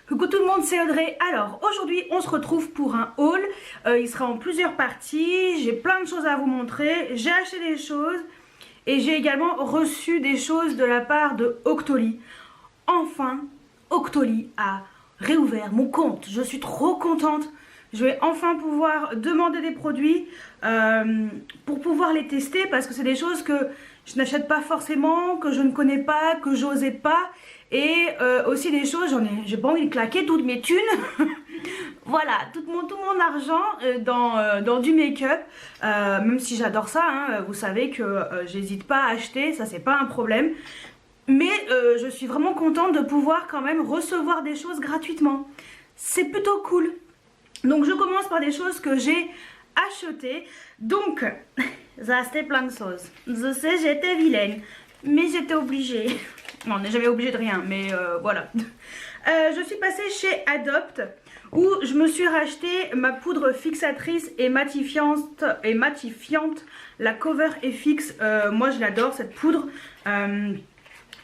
Coucou tout le monde, c'est Audrey. Alors aujourd'hui on se retrouve pour un haul. Il sera en plusieurs parties. J'ai plein de choses à vous montrer. J'ai acheté des choses et j'ai également reçu des choses de la part de Octoly. Enfin, Octoly a réouvert mon compte. Je suis trop contente. Je vais enfin pouvoir demander des produits pour pouvoir les tester parce que c'est des choses que je n'achète pas forcément, que je ne connais pas, que j'osais pas. Et aussi des choses, j'ai pas envie de claquer toutes mes thunes. Voilà, tout mon argent dans du make-up. Même si j'adore ça, hein, vous savez que j'hésite pas à acheter, ça c'est pas un problème. Mais je suis vraiment contente de pouvoir quand même recevoir des choses gratuitement. C'est plutôt cool. Donc je commence par des choses que j'ai achetées. Donc, j'ai acheté plein de choses. Je sais, j'étais vilaine, mais j'étais obligée. Non, on n'est jamais obligé de rien, mais voilà. Je suis passée chez Adopt, où je me suis racheté ma poudre fixatrice et matifiante, la Cover FX. Moi, je l'adore, cette poudre.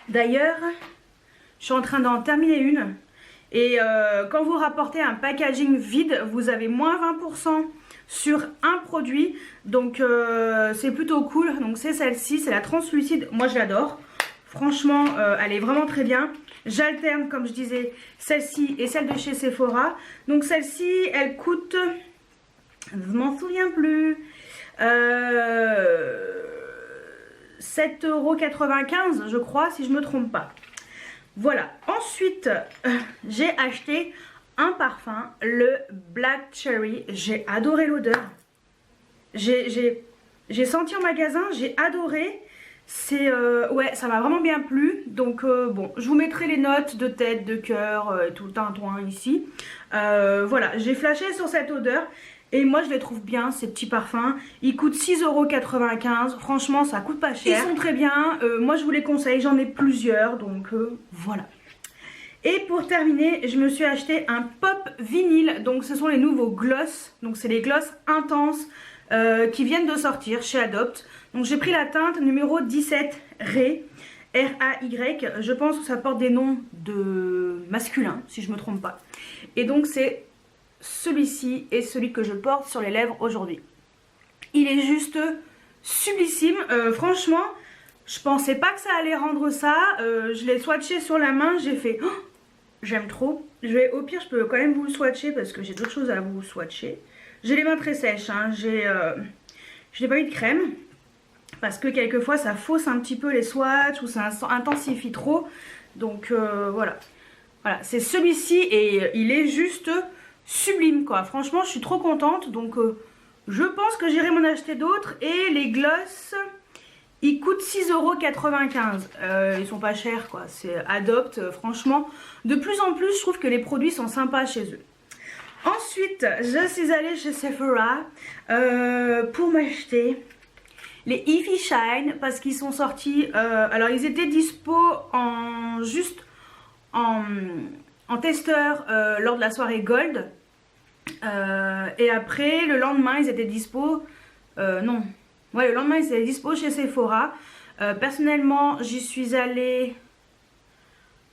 D'ailleurs, je suis en train d'en terminer une. Et quand vous rapportez un packaging vide, vous avez moins 20% sur un produit. Donc c'est plutôt cool. Donc c'est celle-ci, c'est la translucide. Moi je l'adore. Franchement, elle est vraiment très bien. J'alterne, comme je disais, celle-ci et celle de chez Sephora. Donc celle-ci, elle coûte... Je m'en souviens plus. 7,95 € je crois, si je me trompe pas. Voilà, ensuite j'ai acheté un parfum, le Black Cherry. J'ai adoré l'odeur. J'ai senti en magasin, j'ai adoré. C'est ouais, ça m'a vraiment bien plu. Donc bon, je vous mettrai les notes de tête, de cœur, tout le tintouin ici. Voilà, j'ai flashé sur cette odeur. Et moi je les trouve bien, ces petits parfums. Ils coûtent 6,95 €. Franchement ça coûte pas cher. Ils sont très bien, moi je vous les conseille, j'en ai plusieurs. Donc voilà. Et pour terminer, je me suis acheté un pop vinyle. Donc ce sont les nouveaux gloss. Donc c'est les gloss intenses qui viennent de sortir chez Adopt. Donc j'ai pris la teinte numéro 17 Ray, R-A-Y. Je pense que ça porte des noms de masculins, si je me trompe pas. Et donc c'est celui-ci et celui que je porte sur les lèvres aujourd'hui. Il est juste sublissime. Franchement, je pensais pas que ça allait rendre ça. Je l'ai swatché sur la main. J'ai fait... Oh, j'aime trop. Au pire, je peux quand même vous le swatcher parce que j'ai d'autres choses à vous swatcher. J'ai les mains très sèches. Hein. Je n'ai pas eu de crème. Parce que quelquefois, ça fausse un petit peu les swatchs ou ça intensifie trop. Donc voilà. Voilà, c'est celui-ci et il est juste... sublime quoi, franchement je suis trop contente. Donc je pense que j'irai m'en acheter d'autres. Et les gloss ils coûtent 6,95 €. Ils sont pas chers quoi, c'est Adopt. Franchement de plus en plus je trouve que les produits sont sympas chez eux. Ensuite je suis allée chez Sephora pour m'acheter les Effie Shine parce qu'ils sont sortis, alors ils étaient dispo en testeur lors de la soirée Gold. Et après, le lendemain, ils étaient dispo. Non. Ouais, le lendemain, ils étaient dispo chez Sephora. Personnellement, j'y suis allée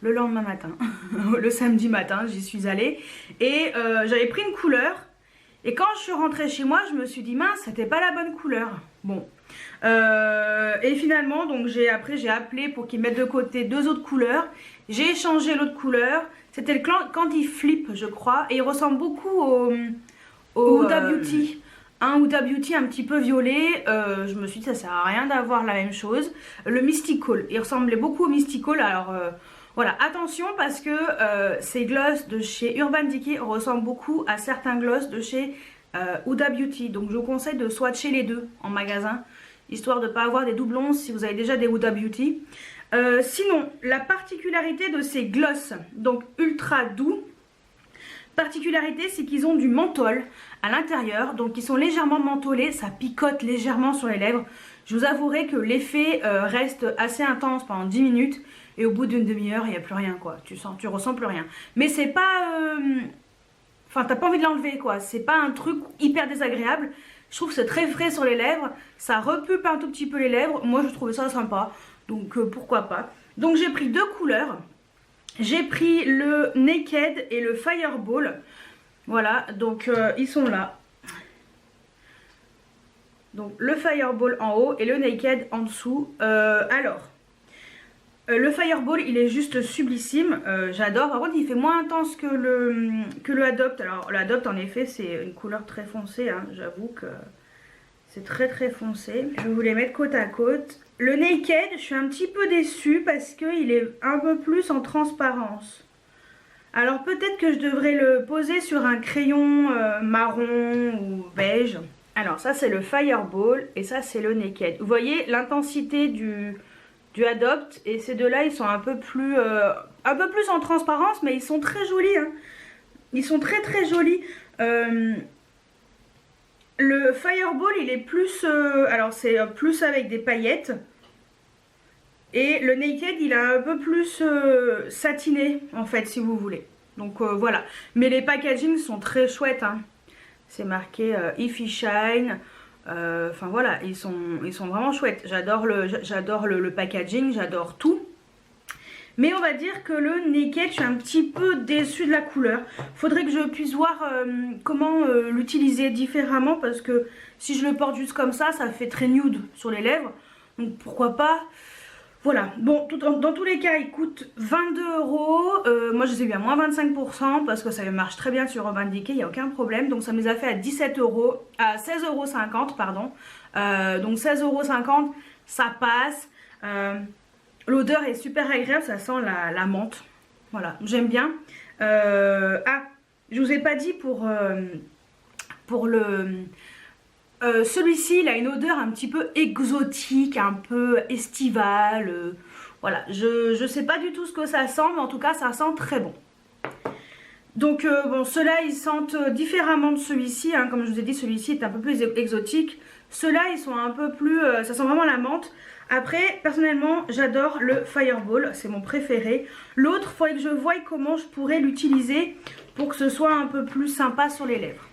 le lendemain matin. Le samedi matin, j'y suis allée. Et j'avais pris une couleur. Et quand je suis rentrée chez moi, je me suis dit, mince, c'était pas la bonne couleur. Bon. Et finalement, donc j'ai appelé pour qu'ils mettent de côté deux autres couleurs. J'ai échangé l'autre couleur. C'était le Candy Flip, je crois. Et il ressemble beaucoup au Huda Beauty. Un Huda Beauty un petit peu violet. Je me suis dit, ça sert à rien d'avoir la même chose. Le Mystical. Il ressemblait beaucoup au Mystical. Alors voilà, attention parce que ces gloss de chez Urban Decay ressemblent beaucoup à certains gloss de chez Huda Beauty. Donc je vous conseille de swatcher les deux en magasin. Histoire de ne pas avoir des doublons si vous avez déjà des Huda Beauty. Sinon, la particularité de ces gloss, donc ultra doux, particularité c'est qu'ils ont du menthol à l'intérieur, donc ils sont légèrement mentholés, ça picote légèrement sur les lèvres. Je vous avouerai que l'effet reste assez intense pendant 10 minutes et au bout d'une demi-heure il n'y a plus rien quoi, tu ressens plus rien. Mais c'est pas... Enfin t'as pas envie de l'enlever quoi, c'est pas un truc hyper désagréable. Je trouve que c'est très frais sur les lèvres, ça repulpe un tout petit peu les lèvres, moi je trouvais ça sympa. Donc pourquoi pas. Donc j'ai pris deux couleurs. j'ai pris le Naked et le Fireball. Voilà, donc ils sont là. Donc le Fireball en haut et le Naked en dessous. Le Fireball il est juste sublissime, j'adore. Par contre il fait moins intense que le Adopt. Alors l'Adopt en effet c'est une couleur très foncée, hein. J'avoue que c'est très très foncé. Je vais vous les mettre côte à côte. Le Naked je suis un petit peu déçue parce qu'il est un peu plus en transparence. Alors peut-être que je devrais le poser sur un crayon marron ou beige. Alors ça c'est le Fireball et ça c'est le Naked. Vous voyez l'intensité du Adopt et ces deux-là ils sont un peu plus en transparence, mais ils sont très jolis, hein. Ils sont très très jolis. Le Fireball il est plus, alors c'est plus avec des paillettes. Et le Naked il a un peu plus satiné en fait si vous voulez. Donc voilà. Mais les packagings sont très chouettes, hein. C'est marqué Ify Shine. Enfin voilà, ils sont vraiment chouettes. J'adore le packaging, j'adore tout. Mais on va dire que le Naked, je suis un petit peu déçue de la couleur. Faudrait que je puisse voir comment l'utiliser différemment. Parce que si je le porte juste comme ça fait très nude sur les lèvres. Donc pourquoi pas. Voilà, bon, dans tous les cas, il coûte 22 €. Moi, je les ai eu à moins 25% parce que ça marche très bien sur Urban Decay, il n'y a aucun problème. Donc, ça me les a fait à 17 €, à 16,50 €, pardon. Donc, 16,50 €, ça passe. L'odeur est super agréable, ça sent la menthe. Voilà, j'aime bien. Ah, je vous ai pas dit pour le... celui-ci il a une odeur un petit peu exotique, un peu estivale, voilà, je sais pas du tout ce que ça sent, mais en tout cas ça sent très bon. Donc bon, ceux-là ils sentent différemment de celui-ci, hein. Comme je vous ai dit, celui-ci est un peu plus exotique. Ceux-là ils sont un peu plus, ça sent vraiment la menthe. Après personnellement j'adore le Fireball, c'est mon préféré. L'autre, il faudrait que je voie comment je pourrais l'utiliser pour que ce soit un peu plus sympa sur les lèvres.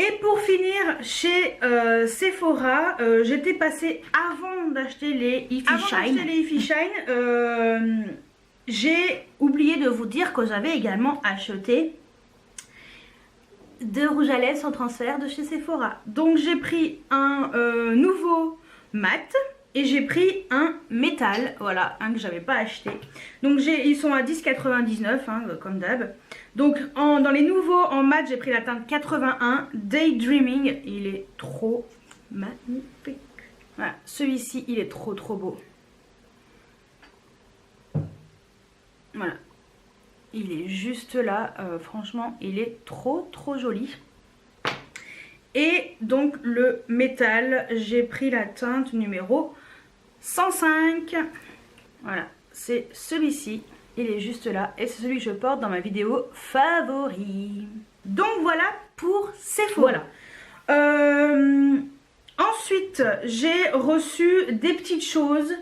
Et pour finir, chez Sephora, j'étais passée avant d'acheter les Ify Shine. J'ai oublié de vous dire que j'avais également acheté de rouge à lèvres sans transfert de chez Sephora. Donc j'ai pris un nouveau mat et j'ai pris un métal, voilà, un que j'avais pas acheté. Donc ils sont à 10,99 €, hein, comme d'hab. Donc dans les nouveaux en mat, j'ai pris la teinte 81 Daydreaming. Il est trop magnifique. Voilà, celui-ci il est trop beau. Voilà, il est juste là, franchement il est trop joli. Et donc le métal, j'ai pris la teinte numéro 105. Voilà, c'est celui-ci. Il est juste là et c'est celui que je porte dans ma vidéo favori. Donc voilà pour Sephora. Voilà. Ensuite, j'ai reçu des petites choses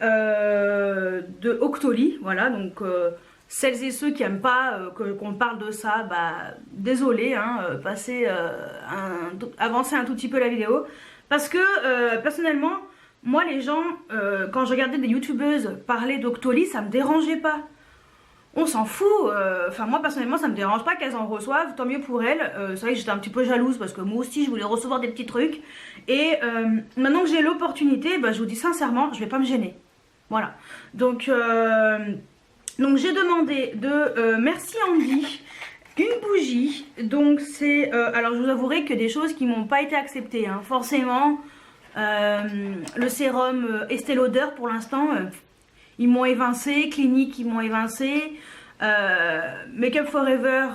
de Octoly. Voilà, donc celles et ceux qui n'aiment pas qu'on parle de ça, bah désolé, hein, avancer un tout petit peu la vidéo. Parce que personnellement, moi les gens, quand je regardais des youtubeuses parler d'Octoly, ça me dérangeait pas. On s'en fout, enfin moi personnellement ça me dérange pas qu'elles en reçoivent, tant mieux pour elles. C'est vrai que j'étais un petit peu jalouse parce que moi aussi je voulais recevoir des petits trucs. Et maintenant que j'ai l'opportunité, bah, je vous dis sincèrement, je vais pas me gêner. Voilà, donc j'ai demandé de Merci Andy une bougie. Donc c'est, alors je vous avouerai que des choses qui m'ont pas été acceptées, hein. Forcément, le sérum Estée Lauder pour l'instant... ils m'ont évincé, Clinique ils m'ont évincé, Make Up Forever,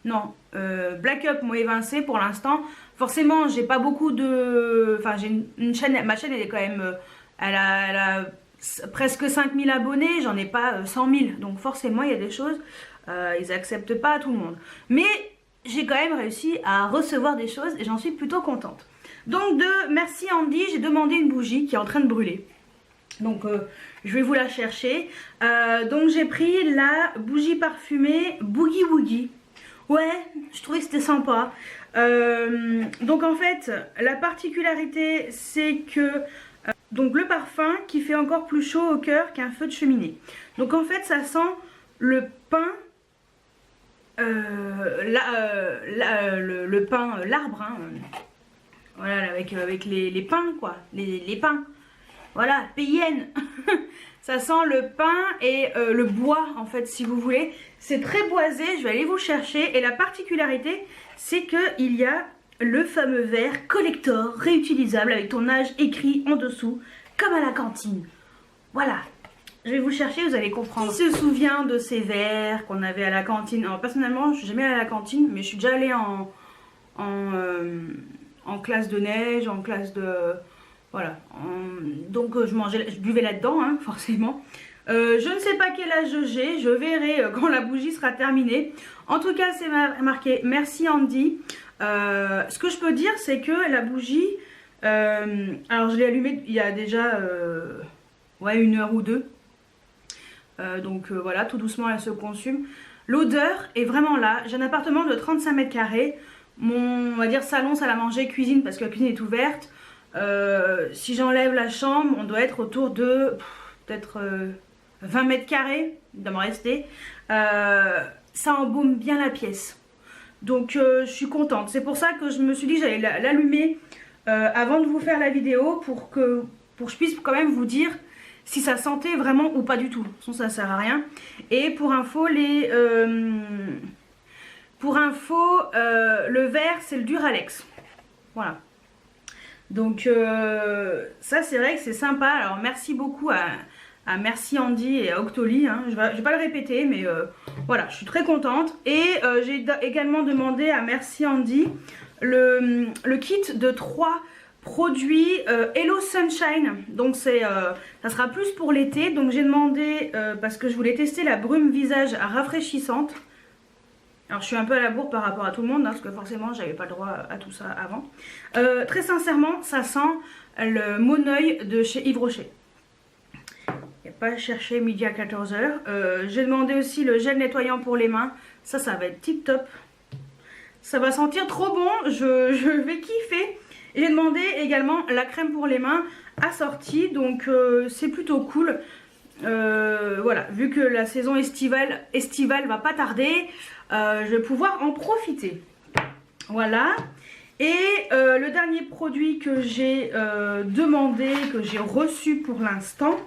non, Black Up m'ont évincé pour l'instant. Forcément j'ai pas beaucoup de... Enfin j'ai une chaîne, ma chaîne elle est quand même... elle a presque 5000 abonnés, j'en ai pas 100 000. Donc forcément il y a des choses, ils acceptent pas à tout le monde. Mais j'ai quand même réussi à recevoir des choses et j'en suis plutôt contente. Donc de Merci Andy, j'ai demandé une bougie qui est en train de brûler. Donc je vais vous la chercher. Donc j'ai pris la bougie parfumée Boogie Woogie. Ouais, je trouvais que c'était sympa. Donc en fait la particularité c'est que Donc le parfum qui fait encore plus chaud au cœur qu'un feu de cheminée. Donc en fait ça sent le pain, le pain, l'arbre, hein, voilà, avec les pins quoi, les pins, voilà, PIN. Ça sent le pain et le bois en fait si vous voulez. C'est très boisé, je vais aller vous chercher. Et la particularité c'est qu'il y a le fameux verre collector réutilisable avec ton âge écrit en dessous comme à la cantine. Voilà, je vais vous chercher, vous allez comprendre. Qui se souvient de ces verres qu'on avait à la cantine? Alors personnellement je suis jamais allée à la cantine, mais je suis déjà allée en classe de neige, en classe de... Voilà, donc je buvais là-dedans, hein, forcément. Je ne sais pas quel âge j'ai, je verrai quand la bougie sera terminée. En tout cas, c'est marqué merci Andy. Ce que je peux dire, c'est que la bougie, alors je l'ai allumée il y a déjà ouais, 1 heure ou 2. Donc voilà, tout doucement elle se consume. L'odeur est vraiment là. J'ai un appartement de 35 mètres carrés. Mon, on va dire, salon, salle à manger, cuisine, parce que la cuisine est ouverte. Si j'enlève la chambre, on doit être autour de peut-être 20 mètres carrés, il doit me rester. Ça embaume bien la pièce. Donc je suis contente. C'est pour ça que je me suis dit que j'allais l'allumer avant de vous faire la vidéo pour que je puisse quand même vous dire si ça sentait vraiment ou pas du tout. De toute façon ça sert à rien. Et pour info, le verre c'est le Duralex. Voilà. Donc ça c'est vrai que c'est sympa. Alors merci beaucoup à Merci Andy et à Octoly, hein. Je vais pas le répéter mais voilà, je suis très contente. Et j'ai également demandé à Merci Andy le kit de 3 produits Hello Sunshine. Donc ça sera plus pour l'été. Donc j'ai demandé parce que je voulais tester la brume visage rafraîchissante. Alors je suis un peu à la bourre par rapport à tout le monde, hein, parce que forcément j'avais pas le droit à tout ça avant. Très sincèrement, ça sent le Moneuil de chez Yves Rocher. Il n'y a pas à chercher midi à 14 h. J'ai demandé aussi le gel nettoyant pour les mains. Ça va être tip top. Ça va sentir trop bon, je vais kiffer. Et j'ai demandé également la crème pour les mains assortie, donc c'est plutôt cool. Voilà, vu que la saison estivale va pas tarder, je vais pouvoir en profiter. Voilà. Et le dernier produit que j'ai demandé, que j'ai reçu pour l'instant,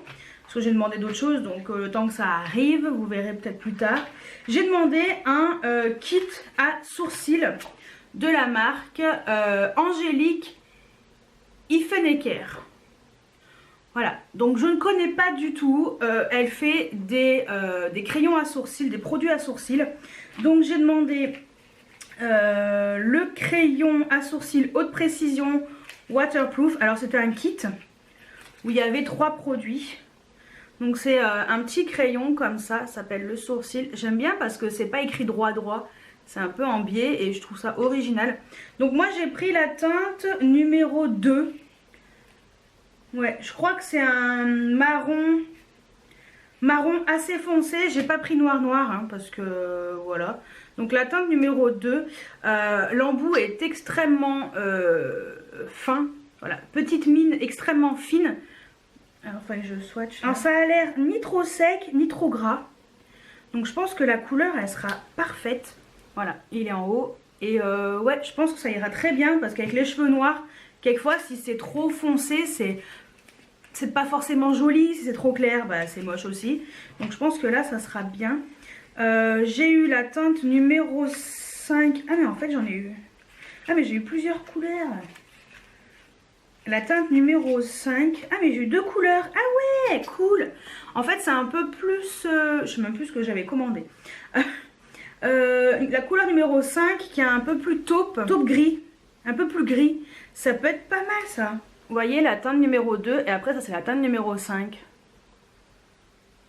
parce que j'ai demandé d'autres choses, donc le temps que ça arrive, vous verrez peut-être plus tard. J'ai demandé un kit à sourcils de la marque Angélique Ifenecker. Voilà, donc je ne connais pas du tout. Elle fait des crayons à sourcils, des produits à sourcils. Donc j'ai demandé le crayon à sourcils haute précision waterproof. Alors c'était un kit où il y avait 3 produits. Donc c'est un petit crayon comme ça s'appelle le sourcil. J'aime bien parce que c'est pas écrit droit droit. C'est un peu en biais et je trouve ça original. Donc moi j'ai pris la teinte numéro 2. Ouais, je crois que c'est un marron assez foncé. J'ai pas pris noir hein, parce que voilà. Donc la teinte numéro 2. L'embout est extrêmement fin. Voilà, petite mine extrêmement fine. Alors enfin je swatch. Alors ça a l'air ni trop sec ni trop gras. Donc je pense que la couleur elle sera parfaite. Voilà, il est en haut. Et ouais, je pense que ça ira très bien parce qu'avec les cheveux noirs, quelquefois si c'est trop foncé, c'est pas forcément joli. Si c'est trop clair, bah, c'est moche aussi. Donc je pense que là ça sera bien. J'ai eu la teinte numéro 5. Ah mais en fait j'en ai eu. Ah mais j'ai eu plusieurs couleurs. La teinte numéro 5. Ah mais j'ai eu 2 couleurs. Ah ouais, cool. En fait c'est un peu plus... je sais même plus ce que j'avais commandé. La couleur numéro 5 qui est un peu plus taupe gris. Un peu plus gris. Ça peut être pas mal ça. Vous voyez la teinte numéro 2 et après ça c'est la teinte numéro 5.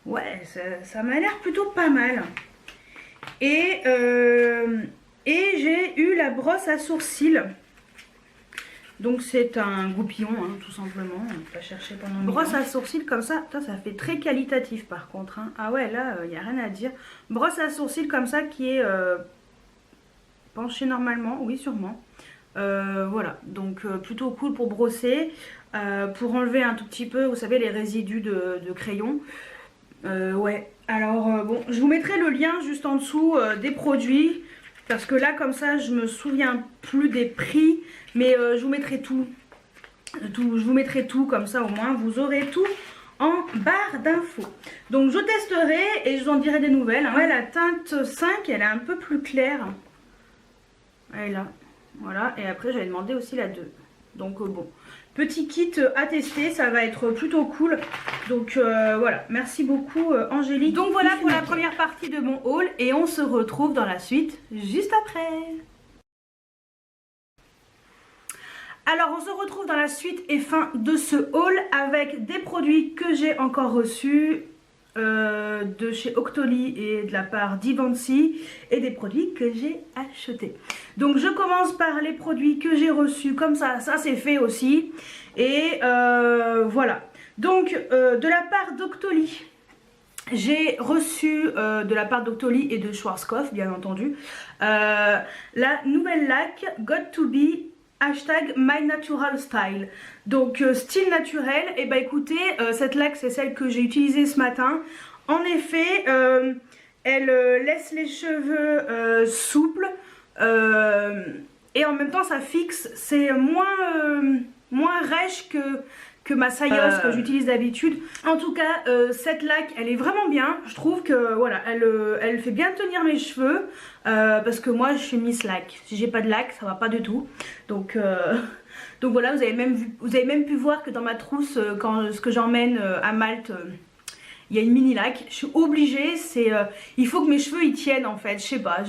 Ouais, ça m'a l'air plutôt pas mal. Et j'ai eu la brosse à sourcils. Donc c'est un goupillon, hein, tout simplement. On va chercher pendant une brosse à sourcils comme ça. Putain, ça fait très qualitatif par contre. Hein. Ah ouais, là, il n'y a rien à dire. Brosse à sourcils comme ça qui est penchée normalement. Oui, sûrement. Voilà, donc plutôt cool pour brosser, pour enlever un tout petit peu, vous savez, les résidus de crayon. Ouais, alors bon, je vous mettrai le lien juste en dessous des produits, parce que là comme ça je me souviens plus des prix, mais je vous mettrai je vous mettrai tout, comme ça au moins vous aurez tout en barre d'infos. Donc je testerai et je vous en dirai des nouvelles. Ouais, la teinte 5 elle est un peu plus claire, elle est là, voilà, et après j'avais demandé aussi la 2. Donc bon, petit kit à tester, ça va être plutôt cool. Donc voilà, merci beaucoup Angélique. Donc voilà pour la première partie de mon haul et on se retrouve dans la suite juste après. Alors on se retrouve dans la suite et fin de ce haul avec des produits que j'ai encore reçus de chez Octoly et de la part d'Ivancy et des produits que j'ai achetés. Donc je commence par les produits que j'ai reçus, comme ça c'est fait aussi. Et voilà. Donc de la part d'Octoly, j'ai reçu de la part d'Octoly et de Schwarzkopf bien entendu la nouvelle laque Got to Be #MyNaturalStyle. Donc style naturel. Et bah écoutez, cette laque c'est celle que j'ai utilisée ce matin. En effet elle laisse les cheveux souples et en même temps ça fixe. C'est moins rêche que ma Sayos que j'utilise d'habitude. En tout cas cette laque elle est vraiment bien. Je trouve que voilà, elle fait bien tenir mes cheveux parce que moi je suis Miss Laque. Si j'ai pas de laque ça va pas du tout. Donc voilà, vous avez même pu voir que dans ma trousse ce que j'emmène à Malte, il y a une mini laque. Je suis obligée, il faut que mes cheveux y tiennent en fait. Je sais pas,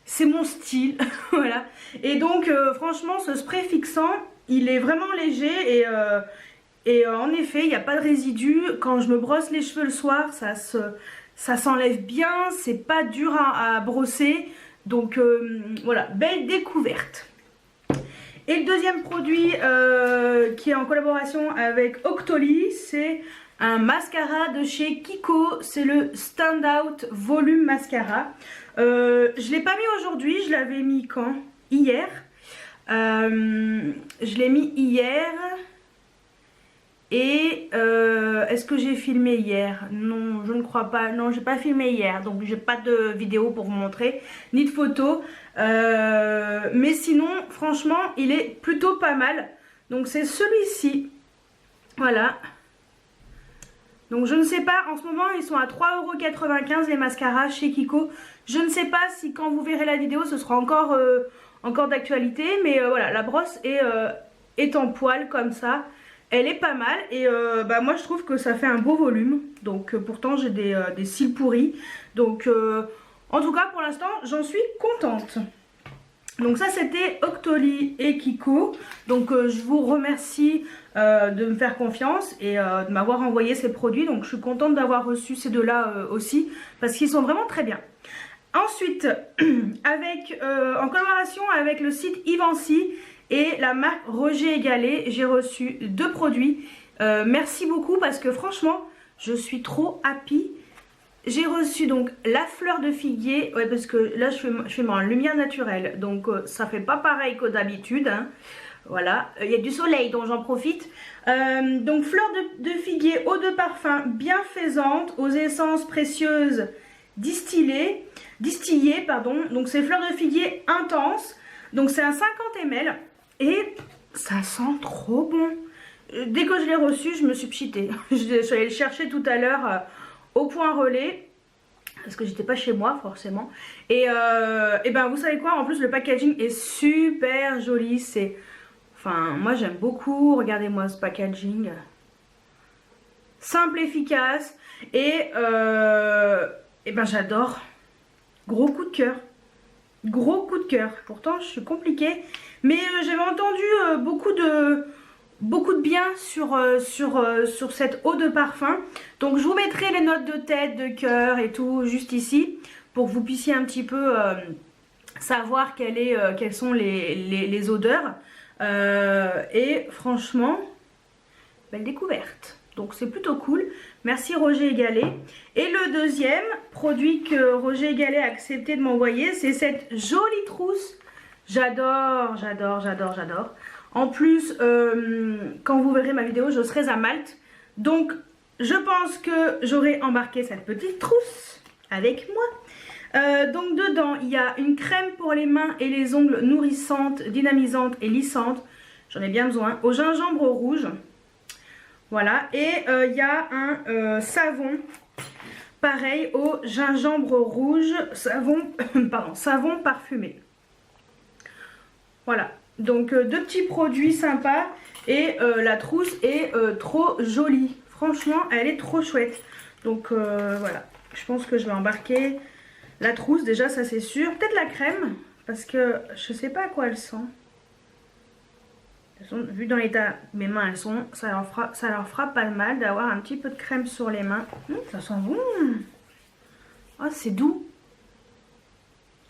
c'est mon style. Voilà. Et donc franchement ce spray fixant il est vraiment léger et en effet il n'y a pas de résidus. Quand je me brosse les cheveux le soir ça s'enlève bien, c'est pas dur à brosser. Donc voilà, belle découverte. Et le deuxième produit qui est en collaboration avec Octoly, c'est un mascara de chez Kiko. C'est le Standout Volume Mascara. Je l'ai pas mis aujourd'hui, je l'avais mis quand? Hier. Je l'ai mis hier. Et est-ce que j'ai filmé hier? Non, je ne crois pas. Non, j'ai pas filmé hier, donc j'ai pas de vidéo pour vous montrer, ni de photos. Mais sinon, franchement, il est plutôt pas mal. Donc c'est celui-ci. Voilà. Donc je ne sais pas, en ce moment ils sont à 3,95 € les mascaras chez Kiko. Je ne sais pas si quand vous verrez la vidéo ce sera encore d'actualité. Mais voilà, la brosse est en poil comme ça. Elle est pas mal et bah moi je trouve que ça fait un beau volume. Donc pourtant j'ai des cils pourris. Donc en tout cas pour l'instant j'en suis contente. Donc ça c'était Octoly et Kiko. Donc je vous remercie de me faire confiance et de m'avoir envoyé ces produits. Donc je suis contente d'avoir reçu ces deux-là aussi parce qu'ils sont vraiment très bien. Ensuite, en collaboration avec le site Ivancy et la marque Roger Gallet, j'ai reçu 2 produits. Merci beaucoup parce que franchement, je suis trop happy. J'ai reçu donc la fleur de figuier, ouais, parce que là je fais en lumière naturelle, donc ça fait pas pareil que d'habitude. Hein. Voilà, il y a du soleil donc j'en profite. Donc fleur de figuier, eau de parfum bienfaisante aux essences précieuses distillées, pardon. Donc c'est fleur de figuier intense, donc c'est un 50 ml et ça sent trop bon. Dès que je l'ai reçu, je me suis pchitée. Je suis allée le chercher tout à l'heure au point relais parce que j'étais pas chez moi forcément. Et ben vous savez quoi, en plus le packaging est super joli. Enfin moi j'aime beaucoup. Regardez-moi ce packaging. Simple, efficace et ben j'adore. Gros coup de cœur. Gros coup de cœur. Pourtant je suis compliquée. Mais j'avais entendu beaucoup de bien sur cette eau de parfum. Donc je vous mettrai les notes de tête, de cœur et tout juste ici pour que vous puissiez un petit peu savoir quelles sont les odeurs. Et franchement, belle découverte. Donc c'est plutôt cool. Merci Roger Gallet. Et le deuxième produit que Roger Gallet a accepté de m'envoyer, c'est cette jolie trousse J'adore, j'adore, j'adore, j'adore. En plus, quand vous verrez ma vidéo, je serai à Malte. Donc, je pense que j'aurai embarqué cette petite trousse avec moi. Donc, dedans, il y a une crème pour les mains et les ongles nourrissante, dynamisante et lissante. J'en ai bien besoin. Au gingembre rouge. Voilà. Et il y a un savon. Pareil au gingembre rouge. Savon, pardon, savon parfumé. Voilà. Donc, deux petits produits sympas. Et la trousse est trop jolie. Franchement, elle est trop chouette. Donc, voilà. Je pense que je vais embarquer la trousse. Déjà, ça c'est sûr. Peut-être la crème. Parce que je sais pas à quoi elle sent. Vu dans l'état mes mains elles sont, ça leur fera pas de mal d'avoir un petit peu de crème sur les mains. Ça sent bon. Oh, c'est doux.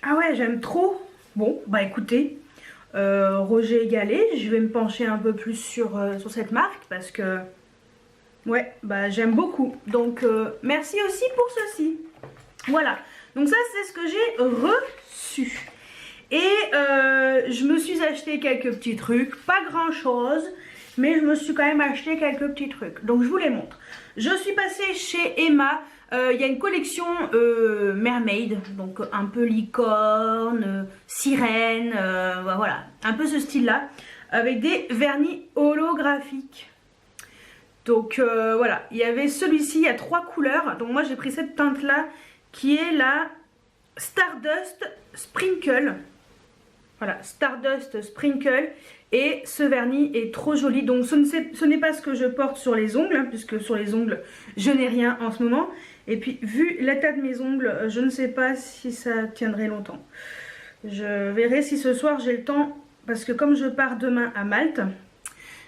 Ah ouais, j'aime trop. Bon, bah écoutez, Roger égalé, je vais me pencher un peu plus sur cette marque parce que ouais, bah j'aime beaucoup. Donc merci aussi pour ceci. Voilà, donc ça c'est ce que j'ai reçu. Et je me suis acheté quelques petits trucs, pas grand chose, mais je me suis quand même acheté quelques petits trucs. Donc je vous les montre. Je suis passée chez Emma, il y a une collection mermaid, donc un peu licorne, sirène, voilà, un peu ce style-là, avec des vernis holographiques. Donc voilà, il y avait celui-ci, il y a 3 couleurs, donc moi j'ai pris cette teinte-là, qui est la Stardust Sprinkle. Voilà, Stardust Sprinkle. Et ce vernis est trop joli. Donc ce n'est pas ce que je porte sur les ongles, hein, puisque sur les ongles, je n'ai rien en ce moment. Et puis, vu l'état de mes ongles, je ne sais pas si ça tiendrait longtemps. Je verrai si ce soir j'ai le temps, parce que comme je pars demain à Malte,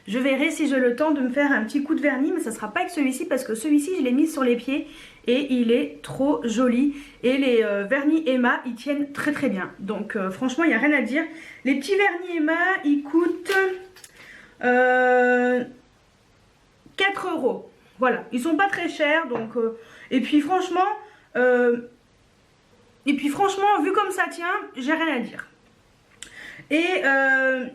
je verrai si j'ai le temps de me faire un petit coup de vernis, mais ça ne sera pas avec celui-ci, parce que celui-ci, je l'ai mis sur les pieds et il est trop joli. Et les vernis Emma, ils tiennent très très bien. Donc franchement, il n'y a rien à dire. Les petits vernis Emma, ils coûtent 4 €. Voilà, ils sont pas très chers. Donc, et puis franchement, vu comme ça tient, j'ai rien à dire. Et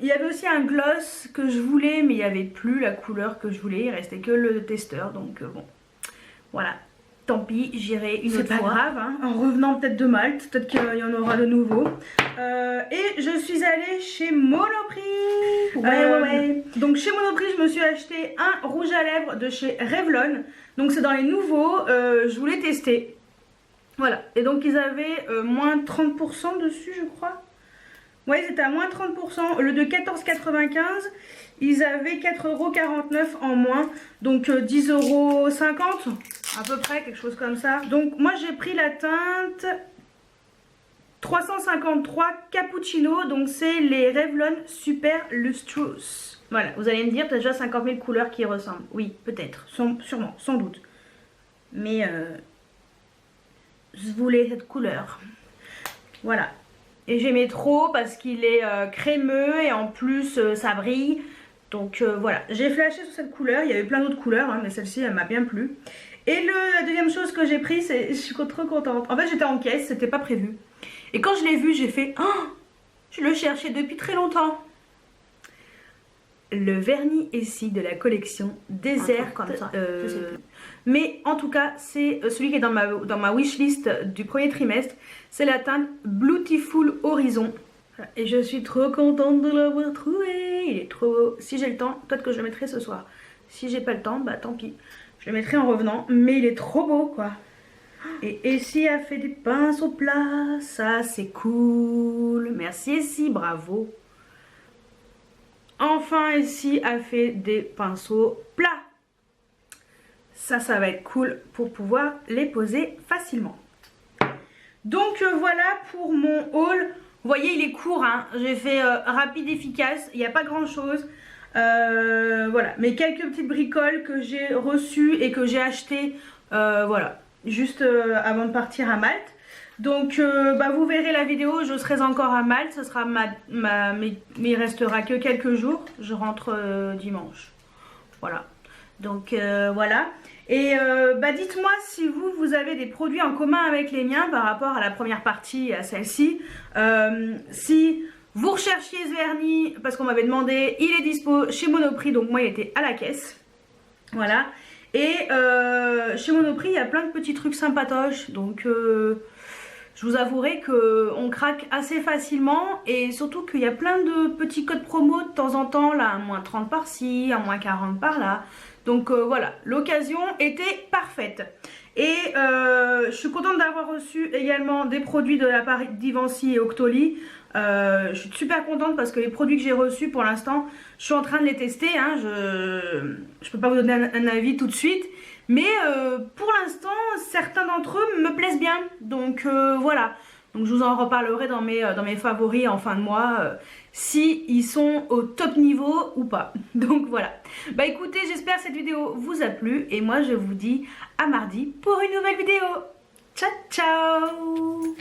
il y avait aussi un gloss que je voulais, mais il n'y avait plus la couleur que je voulais. Il restait que le testeur, donc bon, voilà. Tant pis, j'irai une autre fois. C'est pas grave, hein, en revenant peut-être de Malte, peut-être qu'il y en aura de nouveau. Et je suis allée chez Monoprix. Ouais. Donc chez Monoprix, je me suis acheté un rouge à lèvres de chez Revlon. Donc c'est dans les nouveaux, je voulais tester. Voilà, et donc ils avaient moins 30% dessus, je crois. Ouais, c'était à moins 30%. Le de 14,95, ils avaient 4,49 € en moins. Donc 10,50 € à peu près, quelque chose comme ça. Donc moi j'ai pris la teinte 353 Cappuccino. Donc c'est les Revlon Super Lustrous. Voilà, vous allez me dire, tu as déjà 50 000 couleurs qui y ressemblent. Oui, peut-être, sûrement, sans doute. Mais je voulais cette couleur. Voilà. Et j'aimais trop parce qu'il est crémeux et en plus ça brille. Donc voilà, j'ai flashé sur cette couleur. Il y avait plein d'autres couleurs, hein, mais celle-ci elle m'a bien plu. Et la deuxième chose que j'ai pris, c'est, je suis trop contente. En fait j'étais en caisse, c'était pas prévu. Et quand je l'ai vu, j'ai fait, oh, je le cherchais depuis très longtemps. Le vernis ici de la collection Désert comme ça. Je sais plus. Mais en tout cas, c'est celui qui est dans ma wishlist du premier trimestre. C'est la teinte Beautiful Horizon. Et je suis trop contente de l'avoir trouvé. Il est trop beau. Si j'ai le temps, peut-être que je le mettrai ce soir. Si j'ai pas le temps, bah tant pis. Je le mettrai en revenant. Mais il est trop beau, quoi. Et Essie a fait des pinceaux plats. Ça, c'est cool. Merci Essie, bravo. Enfin, Essie a fait des pinceaux plats. Ça va être cool pour pouvoir les poser facilement. Donc voilà pour mon haul. Vous voyez, il est court, hein. J'ai fait rapide, efficace. Il n'y a pas grand chose. Voilà, mais quelques petites bricoles que j'ai reçues et que j'ai achetées. Voilà, juste avant de partir à Malte. Donc vous verrez la vidéo, je serai encore à Malte. Ce sera mais il restera que quelques jours. Je rentre dimanche. Voilà. Donc voilà. Et dites-moi si vous avez des produits en commun avec les miens par rapport à la première partie et à celle-ci. Si Vous recherchiez ce vernis parce qu'on m'avait demandé, il est dispo chez Monoprix, donc moi il était à la caisse. Voilà. Et chez Monoprix, il y a plein de petits trucs sympatoches, donc je vous avouerai qu'on craque assez facilement et surtout qu'il y a plein de petits codes promo de temps en temps, là, un -30 par-ci, un -40 par-là. Donc voilà, l'occasion était parfaite. Et je suis contente d'avoir reçu également des produits de la part d'Ivancy et Octoly. Je suis super contente parce que les produits que j'ai reçus pour l'instant, je suis en train de les tester. Hein, je peux pas vous donner un avis tout de suite. Mais pour l'instant, certains d'entre eux me plaisent bien. Donc voilà. Donc je vous en reparlerai dans mes favoris en fin de mois. Si ils sont au top niveau ou pas. Donc voilà. Bah écoutez, j'espère que cette vidéo vous a plu. Et moi je vous dis à mardi pour une nouvelle vidéo. Ciao ciao.